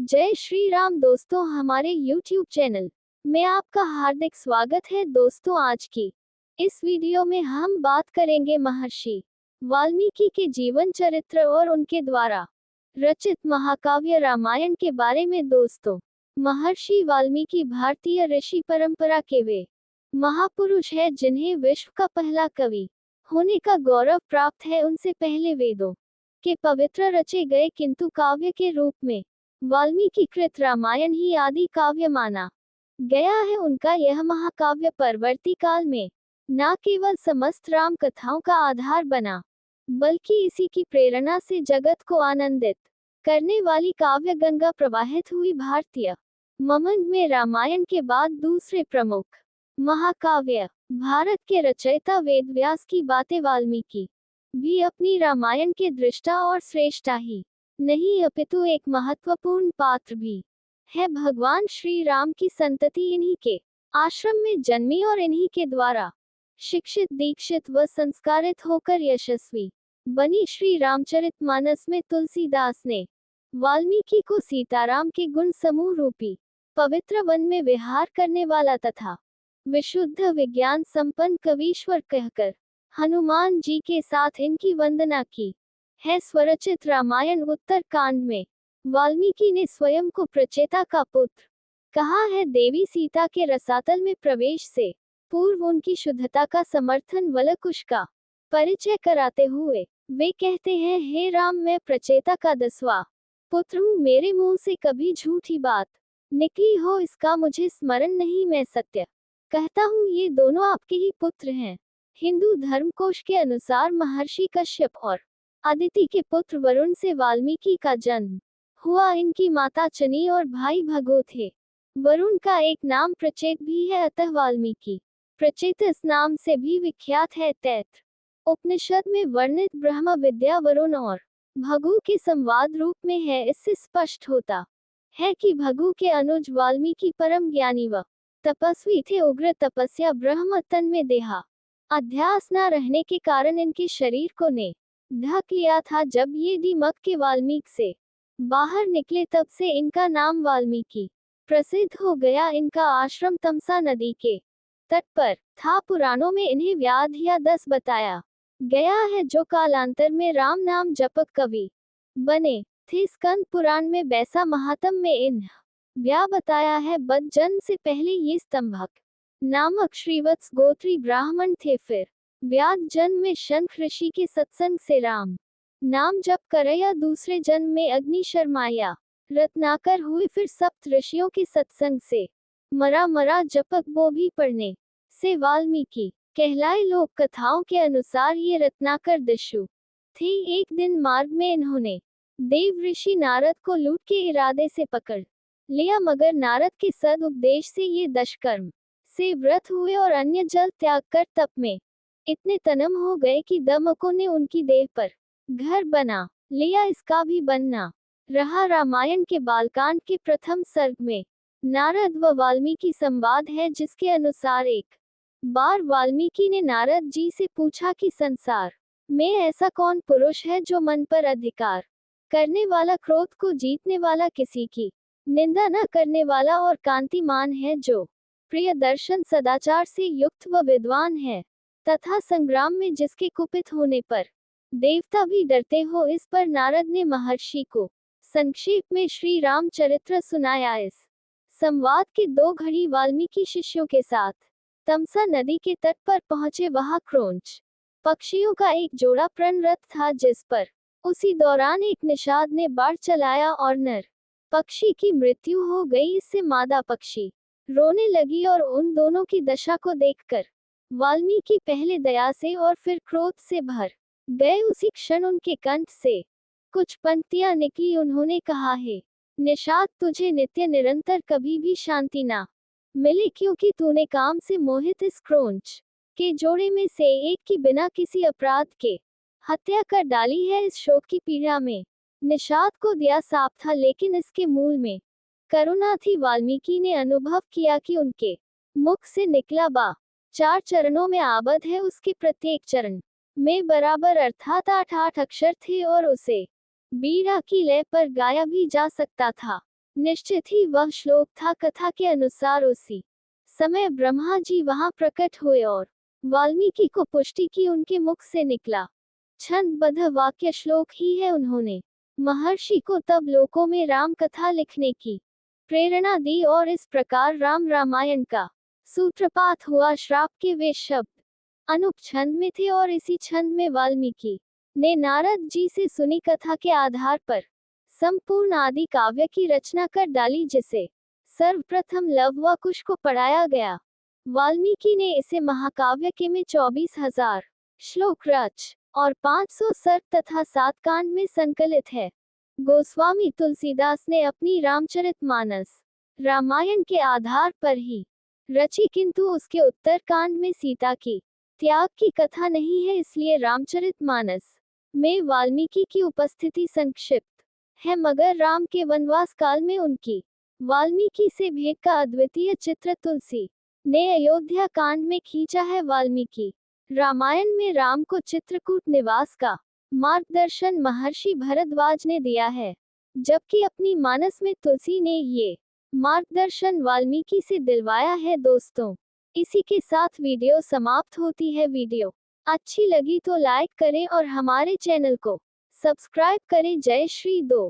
जय श्री राम दोस्तों, हमारे YouTube चैनल में आपका हार्दिक स्वागत है। दोस्तों, आज की इस वीडियो में हम बात करेंगे महर्षि वाल्मीकि के जीवन चरित्र और उनके द्वारा रचित महाकाव्य रामायण के बारे में। दोस्तों, महर्षि वाल्मीकि भारतीय ऋषि परंपरा के वे महापुरुष हैं जिन्हें विश्व का पहला कवि होने का गौरव प्राप्त है। उनसे पहले वेदों के पवित्र रचे गए किंतु काव्य के रूप में वाल्मीकि कृत रामायण ही आदि काव्य माना गया है। उनका यह महाकाव्य परवर्ती काल में न केवल समस्त राम कथाओं का आधार बना, बल्कि इसी की प्रेरणा से जगत को आनंदित करने वाली काव्य गंगा प्रवाहित हुई। भारतीय ममंग में रामायण के बाद दूसरे प्रमुख महाकाव्य भारत के रचयिता वेदव्यास की बातें वाल्मीकि भी अपनी रामायण के दृष्टा और श्रेष्ठा ही नहीं अपितु एक महत्वपूर्ण पात्र भी है। भगवान श्री राम की संतति इन्हीं के आश्रम में जन्मी और इन्हीं के द्वारा शिक्षित, दीक्षित व संस्कारित होकर यशस्वी बनी। श्री रामचरितमानस में तुलसीदास ने वाल्मीकि को सीताराम के गुण समूह रूपी पवित्र वन में विहार करने वाला तथा विशुद्ध विज्ञान संपन्न कवीश्वर कहकर हनुमान जी के साथ इनकी वंदना की है। स्वरचित रामायण उत्तर कांड में वाल्मीकि ने स्वयं को प्रचेता का पुत्र कहा है। देवी सीता के रसातल में प्रवेश से पूर्व उनकी शुद्धता का समर्थन वलकुश का परिचय कराते हुए वे कहते हैं, हे राम, मैं प्रचेता का 10वां पुत्र हूँ। मेरे मुंह से कभी झूठी बात निकली हो इसका मुझे स्मरण नहीं। मैं सत्य कहता हूँ, ये दोनों आपके ही पुत्र हैं। हिंदू धर्मकोश के अनुसार महर्षि कश्यप और अदिति के पुत्र वरुण से वाल्मीकि का जन्म हुआ। इनकी माता चनी और भाई भगो थे। वरुण का एक नाम प्रचेत भी है, अतः वाल्मीकि प्रचेत इस नाम से भी विख्यात है। तैत्र उपनिषद में वर्णित ब्रह्म विद्या वरुण और भगु के संवाद रूप में है। इससे स्पष्ट होता है कि भगु के अनुज वाल्मीकि परम ज्ञानी व तपस्वी थे। उग्र तपस्या ब्रह्म तन में देहा अध्यास न रहने के कारण इनके शरीर को ने ढक लिया था। जब ये दीमक के वाल्मीकि से बाहर निकले तब से इनका नाम वाल्मीकि प्रसिद्ध हो गया। इनका आश्रम तमसा नदी के तट पर था। पुराणों में इन्हें व्याध या 10 बताया गया है, जो कालांतर में राम नाम जपक कवि बने थे। स्कंद पुराण में बैसा महात्म में इन्ह व्या बताया है। बद जन्म से पहले ये स्तंभक नामक श्रीवत्स गोत्री ब्राह्मण थे। फिर व्याध जन्म में शंख ऋषि के सत्संग से राम नाम जप करया। दूसरे जन्म में अग्नि शर्माया रत्नाकर हुए। फिर सप्त ऋषियों के सत्संग से मरा जपक वो भी पढ़ने से वाल्मीकि कहलाए। लोक कथाओं के अनुसार ये रत्नाकर दस्यु थे। एक दिन मार्ग में इन्होंने देव ऋषि नारद को लूट के इरादे से पकड़ लिया, मगर नारद के सद उपदेश से ये दशकर्म से व्रत हुए और अन्य जल त्याग कर तप में इतने तन्म हो गए कि दमकों ने उनकी देह पर घर बना लिया। इसका भी बनना रहा। रामायण के बालकांड के प्रथम सर्ग में नारद व वाल्मीकि संवाद है, जिसके अनुसार एक बार वाल्मीकि ने नारद जी से पूछा कि संसार में ऐसा कौन पुरुष है जो मन पर अधिकार करने वाला, क्रोध को जीतने वाला, किसी की निंदा न करने वाला और कांतिमान है, जो प्रिय दर्शन सदाचार से युक्त व विद्वान है, तथा संग्राम में जिसके कुपित होने पर देवता भी डरते हो। इस पर नारद ने महर्षि को संक्षेप में श्री राम चरित्र सुनाया। इस संवाद के 2 घड़ी वाल्मीकि शिष्यों के साथ तमसा नदी के तट पर पहुंचे। वहां क्रोंच पक्षियों का एक जोड़ा प्रणरत था, जिस पर उसी दौरान एक निषाद ने बाढ़ चलाया और नर पक्षी की मृत्यु हो गई। इससे मादा पक्षी रोने लगी और उन दोनों की दशा को देखकर वाल्मीकि पहले दया से और फिर क्रोध से भर गए। उसी क्षण उनके कंठ से कुछ पंक्तियां निकली। उन्होंने कहा, हे निषाद, तुझे नित्य निरंतर कभी भी शांति ना मिले, क्योंकि तूने काम से मोहित इस क्रोंच के जोड़े में से एक की बिना किसी अपराध के हत्या कर डाली है। इस शोक की पीड़ा में निषाद को दिया साप था, लेकिन इसके मूल में करुणा थी। वाल्मीकि ने अनुभव किया कि उनके मुख से निकला बा 4 चरणों में आबद्ध है। उसके प्रत्येक चरण में बराबर अर्थात 8 अक्षर थे और उसे बीड़ा की लय पर गाया भी जा सकता था। निश्चित ही वह श्लोक था। कथा के अनुसार उसी समय ब्रह्मा जी वहां प्रकट हुए और वाल्मीकि को पुष्टि की उनके मुख से निकला छंदबद्ध वाक्य श्लोक ही है। उन्होंने महर्षि को तब लोकों में राम कथा लिखने की प्रेरणा दी और इस प्रकार राम रामायण का सूत्रपात हुआ। श्राप के वे शब्द अनूप छंद में थे और इसी छंद में वाल्मीकि ने नारद जी से सुनी कथा के आधार पर संपूर्ण आदि काव्य की रचना कर डाली, जिसे सर्वप्रथम लव व कुश को पढ़ाया गया। वाल्मीकि ने इसे महाकाव्य के में 24,000 श्लोक रच और 500 सर्ग तथा 7 कांड में संकलित है। गोस्वामी तुलसीदास ने अपनी रामचरितमानस रामायण के आधार पर ही रची, किंतु उसके उत्तर कांड में सीता की त्याग की कथा नहीं है, इसलिए रामचरितमानस में वाल्मीकि की उपस्थिति संक्षिप्त है, मगर राम के वनवास काल में उनकी वाल्मीकि से भेंट का अद्वितीय चित्र तुलसी ने अयोध्या कांड में खींचा है। वाल्मीकि रामायण में राम को चित्रकूट निवास का मार्गदर्शन महर्षि भरद्वाज ने दिया है, जबकि अपनी मानस में तुलसी ने ये मार्गदर्शन वाल्मीकि से दिलवाया है। दोस्तों, इसी के साथ वीडियो समाप्त होती है। वीडियो अच्छी लगी तो लाइक करें और हमारे चैनल को सब्सक्राइब करें। जय श्री 2।